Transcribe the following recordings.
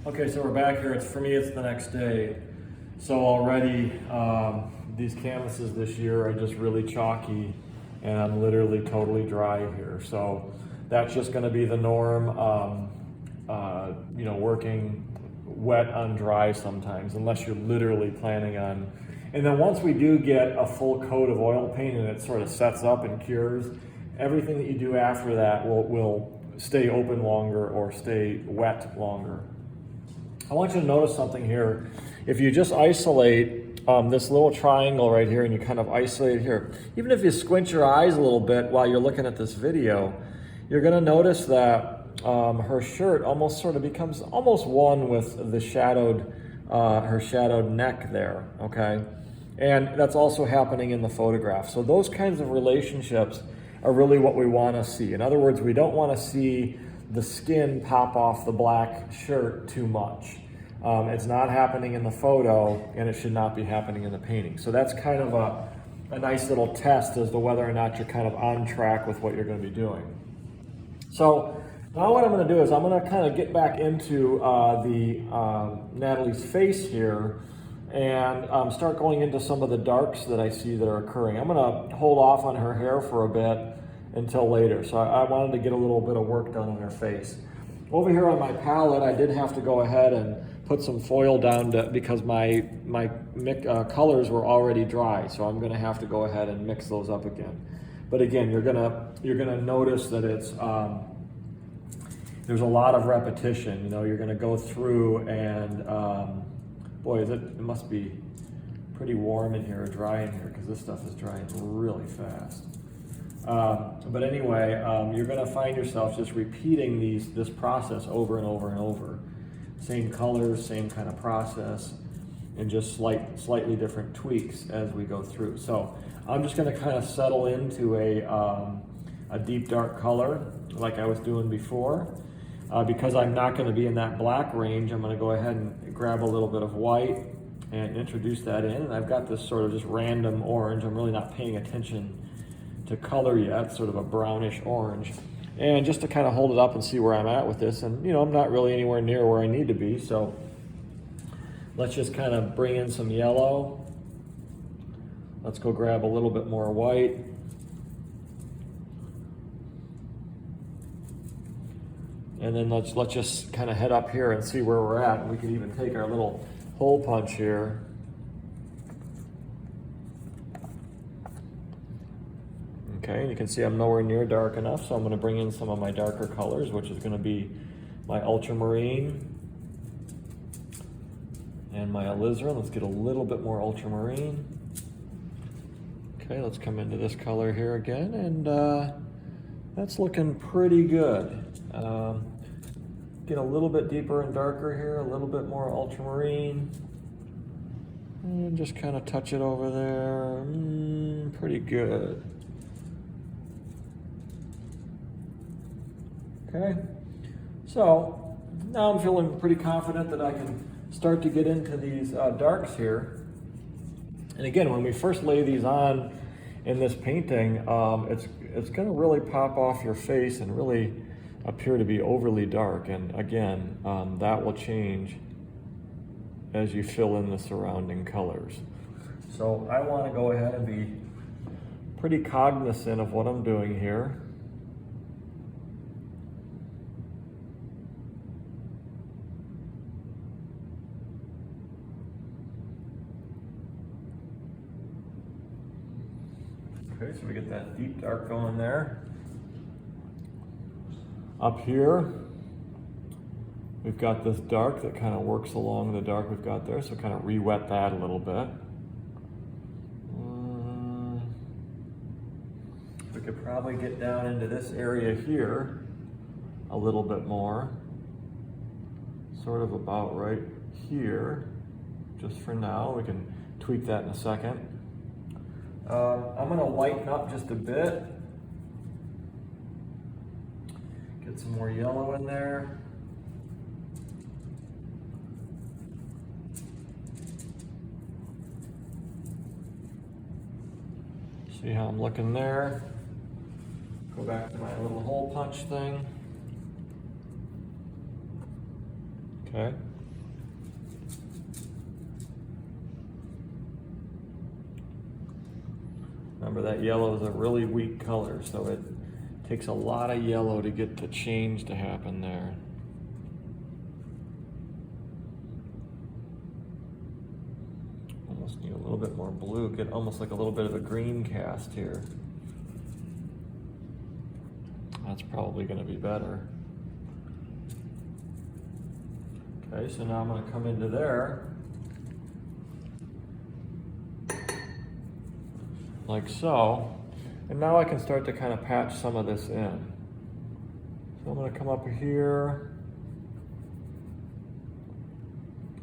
Okay, so we're back here. For me, it's the next day. So already, these canvases this year are just really chalky, and I'm literally totally dry here. So that's just going to be the norm. Working wet on dry sometimes, unless you're literally planning on. And then once we do get a full coat of oil paint and it sort of sets up and cures, everything that you do after that will stay open longer or stay wet longer. I want you to notice something here. If you just isolate this little triangle right here and you kind of isolate it here, even if you squint your eyes a little bit while you're looking at this video, you're going to notice that her shirt almost sort of becomes almost one with the her shadowed neck there, okay? And that's also happening in the photograph. So those kinds of relationships are really what we want to see. In other words, we don't want to see the skin pop off the black shirt too much. It's not happening in the photo, and it should not be happening in the painting. So that's kind of a nice little test as to whether or not you're kind of on track with what you're going to be doing. So now what I'm going to do is I'm going to kind of get back into Natalie's face here and start going into some of the darks that I see that are occurring. I'm going to hold off on her hair for a bit until later. So I wanted to get a little bit of work done on her face. Over here on my palette, I did have to go ahead and put some foil down because my colors were already dry. So I'm going to have to go ahead and mix those up again. But again, you're gonna notice that it's there's a lot of repetition. You know, you're going to go through and boy, it must be pretty warm in here or dry in here because this stuff is drying really fast. But anyway, you're going to find yourself just repeating this process over and over and over. Same colors, same kind of process, and just slightly different tweaks as we go through. So I'm just going to kind of settle into a deep dark color like I was doing before. Because I'm not going to be in that black range, I'm going to go ahead and grab a little bit of white and introduce that in. And I've got this sort of just random orange. I'm really not paying attention to color yet, sort of a brownish orange. And just to kind of hold it up and see where I'm at with this. And, you know, I'm not really anywhere near where I need to be. So let's just kind of bring in some yellow. Let's go grab a little bit more white. And then let's just kind of head up here and see where we're at. We can even take our little hole punch here. Okay, and you can see I'm nowhere near dark enough, so I'm going to bring in some of my darker colors, which is going to be my ultramarine and my alizarin. Let's get a little bit more ultramarine. Okay, let's come into this color here again, and that's looking pretty good. Get a little bit deeper and darker here, a little bit more ultramarine, and just kind of touch it over there. Pretty good. Okay, so now I'm feeling pretty confident that I can start to get into these darks here. And again, when we first lay these on in this painting, it's going to really pop off your face and really appear to be overly dark. And again, that will change as you fill in the surrounding colors. So I want to go ahead and be pretty cognizant of what I'm doing here. Okay, so we get that deep dark going there. Up here, we've got this dark that kind of works along the dark we've got there, so kind of re-wet that a little bit. We could probably get down into this area here a little bit more, sort of about right here, just for now. We can tweak that in a second. I'm going to lighten up just a bit. Get some more yellow in there. See how I'm looking there? Go back to my little hole punch thing. Okay. Remember that yellow is a really weak color, so it takes a lot of yellow to get the change to happen there. Almost need a little bit more blue, get almost like a little bit of a green cast here. That's probably going to be better. Okay, so now I'm going to come into there, like so, and now I can start to kind of patch some of this in. So I'm going to come up here.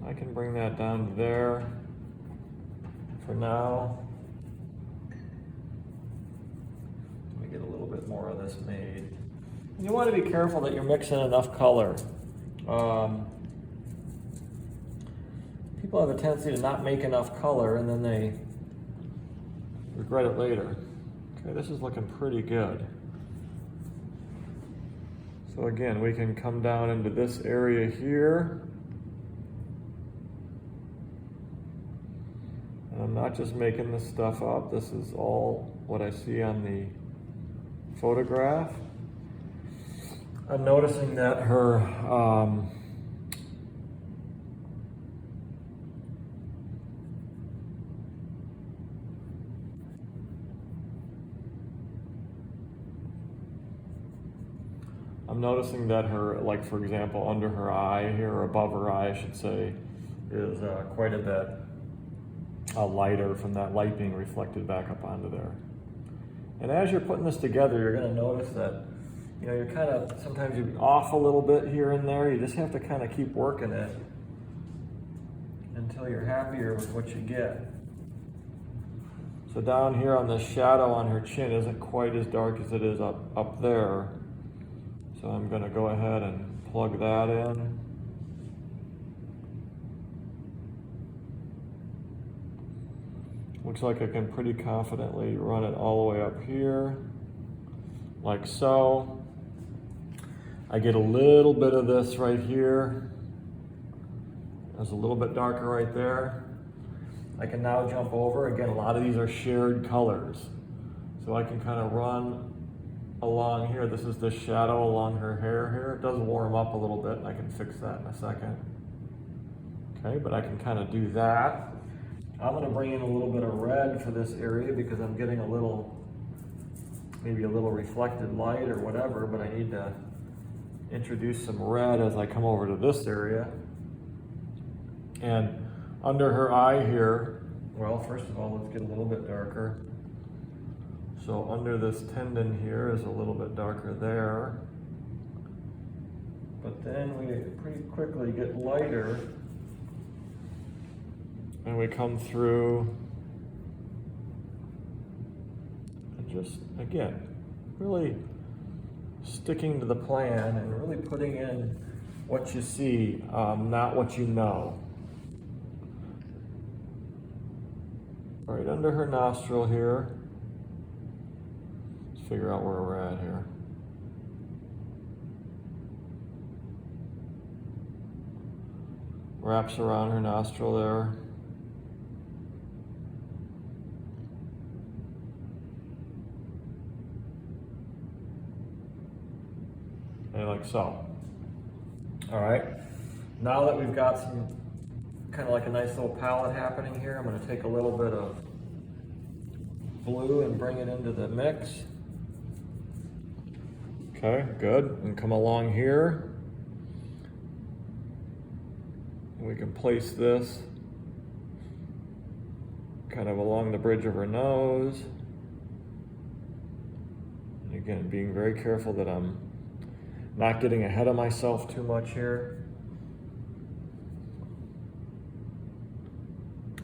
I can bring that down to there for now. Let me get a little bit more of this made. And you want to be careful that you're mixing enough color. People have a tendency to not make enough color and then they regret it later. Okay, this is looking pretty good. So again, we can come down into this area here. And I'm not just making this stuff up. This is all what I see on the photograph. I'm noticing that her like for example, under her eye here, or above her eye, I should say, is quite a bit lighter from that light being reflected back up onto there. And as you're putting this together, you're going to notice that, you know, you're kind of, sometimes you're off a little bit here and there. You just have to kind of keep working it until you're happier with what you get. So down here on the shadow on her chin isn't quite as dark as it is up there. So I'm going to go ahead and plug that in. Looks like I can pretty confidently run it all the way up here, like so. I get a little bit of this right here. There's a little bit darker right there. I can now jump over. Again, a lot of these are shared colors. So I can kind of run along here. This is the shadow along her hair here. It does warm up a little bit, and I can fix that in a second. Okay, but I can kind of do that. I'm going to bring in a little bit of red for this area because I'm getting a little, maybe a little reflected light or whatever, but I need to introduce some red as I come over to this area. And under her eye here, well, first of all, let's get a little bit darker. So under this tendon here is a little bit darker there. But then we pretty quickly get lighter. And we come through and just, again, really sticking to the plan and really putting in what you see, not what you know. Right under her nostril here. Let's figure out where we're at here. Wraps around her nostril there. And like so. All right, now that we've got some kind of like a nice little palette happening here, I'm going to take a little bit of blue and bring it into the mix. Okay, good. And come along here. We can place this kind of along the bridge of her nose. And again, being very careful that I'm not getting ahead of myself too much here.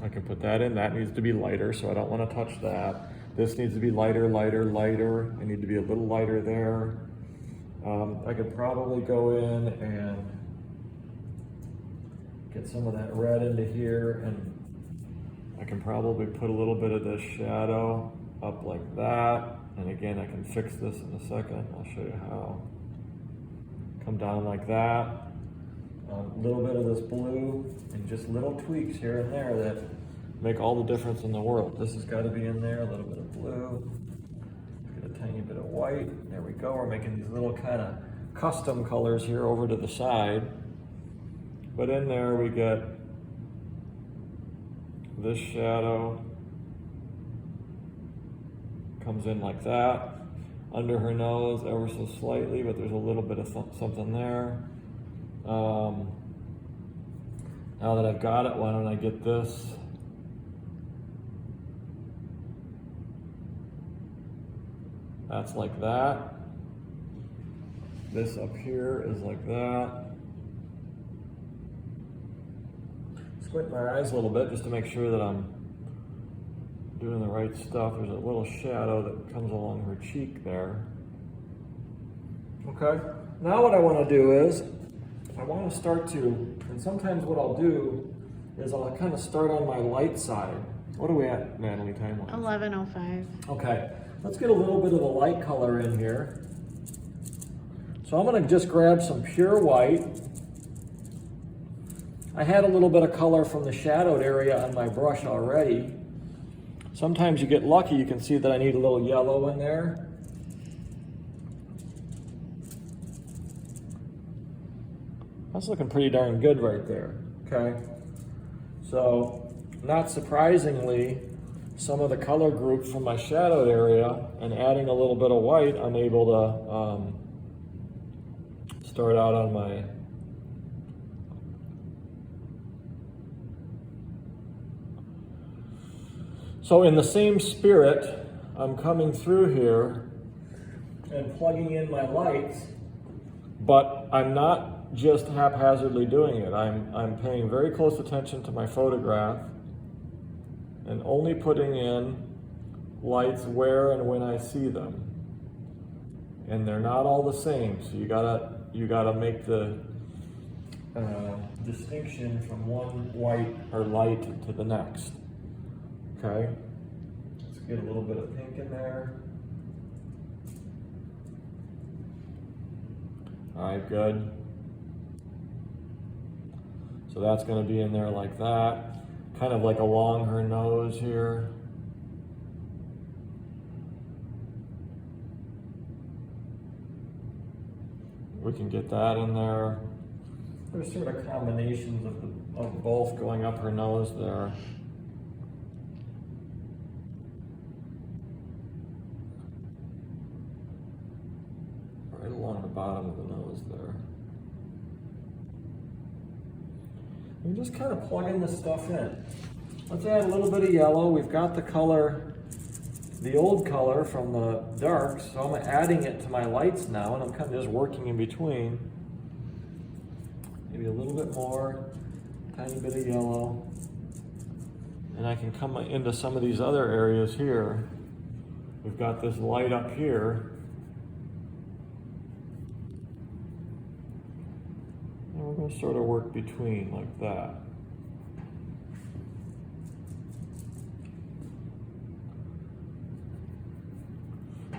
I can put that in. That needs to be lighter, so I don't want to touch that. This needs to be lighter, lighter, lighter. I need to be a little lighter there. I could probably go in and get some of that red into here, and I can probably put a little bit of this shadow up like that. And again, I can fix this in a second. I'll show you how. Come down like that. little bit of this blue and just little tweaks here and there that make all the difference in the world. This has got to be in there, a little bit of blue, get a tiny bit of white. There we go. We're making these little kind of custom colors here over to the side. But in there we get this shadow comes in like that. Under her nose ever so slightly, but there's a little bit of something there. Now that I've got it, why don't I get this? That's like that. This up here is like that. Squint my eyes a little bit just to make sure that I'm doing the right stuff. There's a little shadow that comes along her cheek there. Okay, now what I want to do is, I want to start to, and sometimes what I'll do is I'll kind of start on my light side. What are we at, Natalie, time-wise? 11:05. Okay, let's get a little bit of the light color in here. So I'm going to just grab some pure white. I had a little bit of color from the shadowed area on my brush already. Sometimes you get lucky, you can see that I need a little yellow in there. That's looking pretty darn good right there, okay? So, not surprisingly, some of the color groups from my shadowed area and adding a little bit of white, I'm able to start out on my So in the same spirit, I'm coming through here and plugging in my lights, but I'm not just haphazardly doing it. I'm paying very close attention to my photograph and only putting in lights where and when I see them. And they're not all the same, so you gotta make the distinction from one white or light to the next. Okay, let's get a little bit of pink in there. All right, good. So that's going to be in there like that, kind of like along her nose here. We can get that in there. There's sort of combinations of both going up her nose there. Along the bottom of the nose there. And just kind of plugging this stuff in. Let's add a little bit of yellow. We've got the color, the old color from the darks, so I'm adding it to my lights now, and I'm kind of just working in between. Maybe a little bit more, tiny bit of yellow. And I can come into some of these other areas here. We've got this light up here. We're going to sort of work between like that.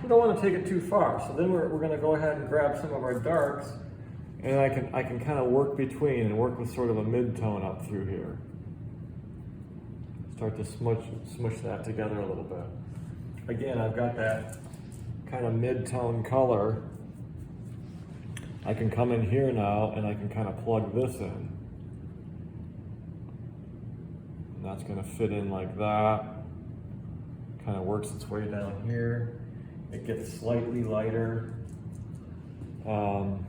We don't want to take it too far, so then we're going to go ahead and grab some of our darks, and I can kind of work between and work with sort of a mid-tone up through here. Start to smush that together a little bit. Again, I've got that kind of mid-tone color. I can come in here now and I can kind of plug this in. And that's going to fit in like that. Kind of works its way down here. It gets slightly lighter. Along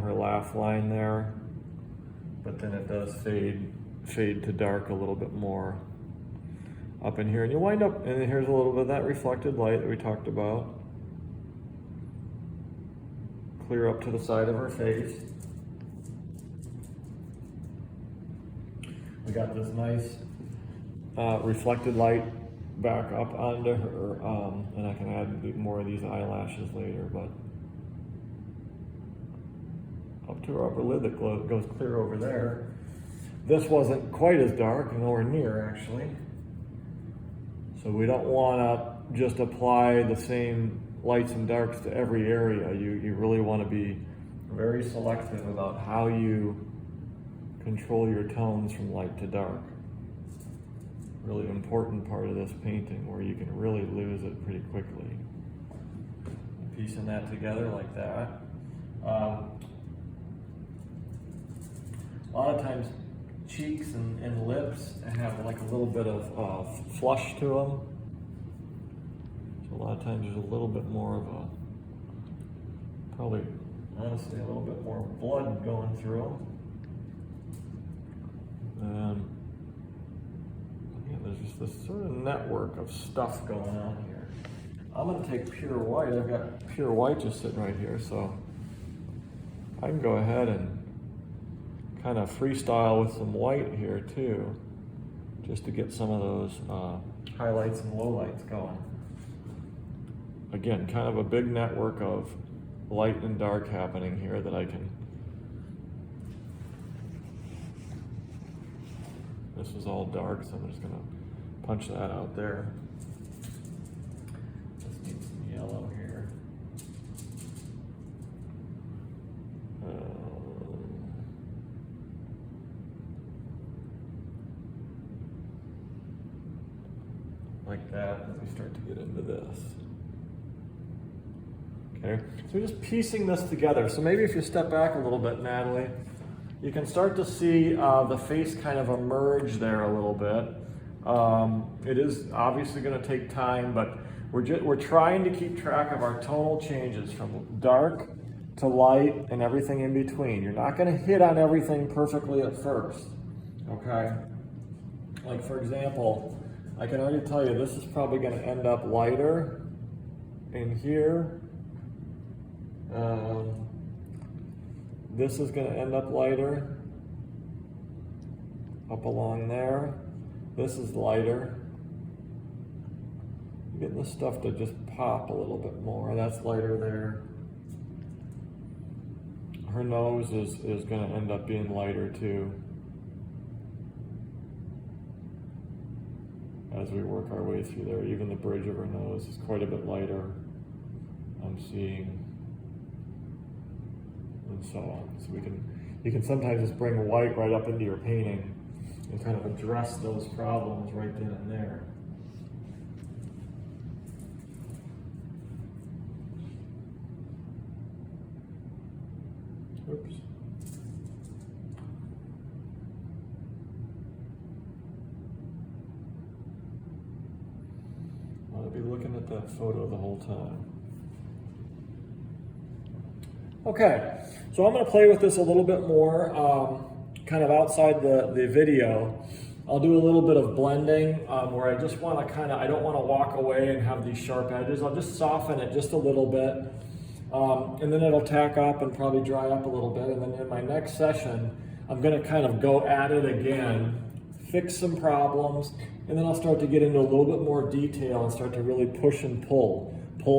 her laugh line there. But then it does fade to dark a little bit more up in here. And you wind up, and here's a little bit of that reflected light that we talked about. Clear up to the side of her face. We got this nice reflected light back up onto her, and I can add more of these eyelashes later, but up to her upper lid that goes clear over there. This wasn't quite as dark, nowhere near actually. So we don't want to just apply the same lights and darks to every area. You really want to be very selective about how you control your tones from light to dark. Really important part of this painting where you can really lose it pretty quickly. Piecing that together like that. A lot of times cheeks and lips have like a little bit of flush to them. So a lot of times there's a little bit more of a, probably honestly a little bit more blood going through them. And yeah, there's just this sort of network of stuff going on here. I'm going to take pure white. I've got pure white just sitting right here, so I can go ahead and kind of freestyle with some white here too, just to get some of those highlights and lowlights going. Again, kind of a big network of light and dark happening here that I can. This is all dark, so I'm just going to punch that out there. Just need some yellow here. Like that as we start to get into this. Okay, so we're just piecing this together. So maybe if you step back a little bit, Natalie, you can start to see the face kind of emerge there a little bit. It is obviously going to take time, but we're trying to keep track of our tonal changes from dark to light and everything in between. You're not going to hit on everything perfectly at first, okay? Like for example, I can already tell you this is probably going to end up lighter in here. This is going to end up lighter up along there. This is lighter. You're getting this stuff to just pop a little bit more. That's lighter there. Her nose is going to end up being lighter too, as we work our way through there. Even the bridge of her nose is quite a bit lighter, I'm seeing, and so on. So you can sometimes just bring white right up into your painting and kind of address those problems right then and there. Oops. I'll be looking at that photo the whole time. Okay, so I'm going to play with this a little bit more, kind of outside the video. I'll do a little bit of blending where I just want to I don't want to walk away and have these sharp edges. I'll just soften it just a little bit, and then it'll tack up and probably dry up a little bit. And then in my next session, I'm going to kind of go at it again, fix some problems, and then I'll start to get into a little bit more detail and start to really push and pull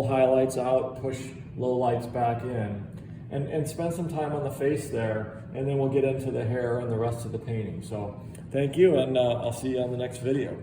highlights out, push lowlights back in. And spend some time on the face there, and then we'll get into the hair and the rest of the painting. So thank you, and I'll see you on the next video.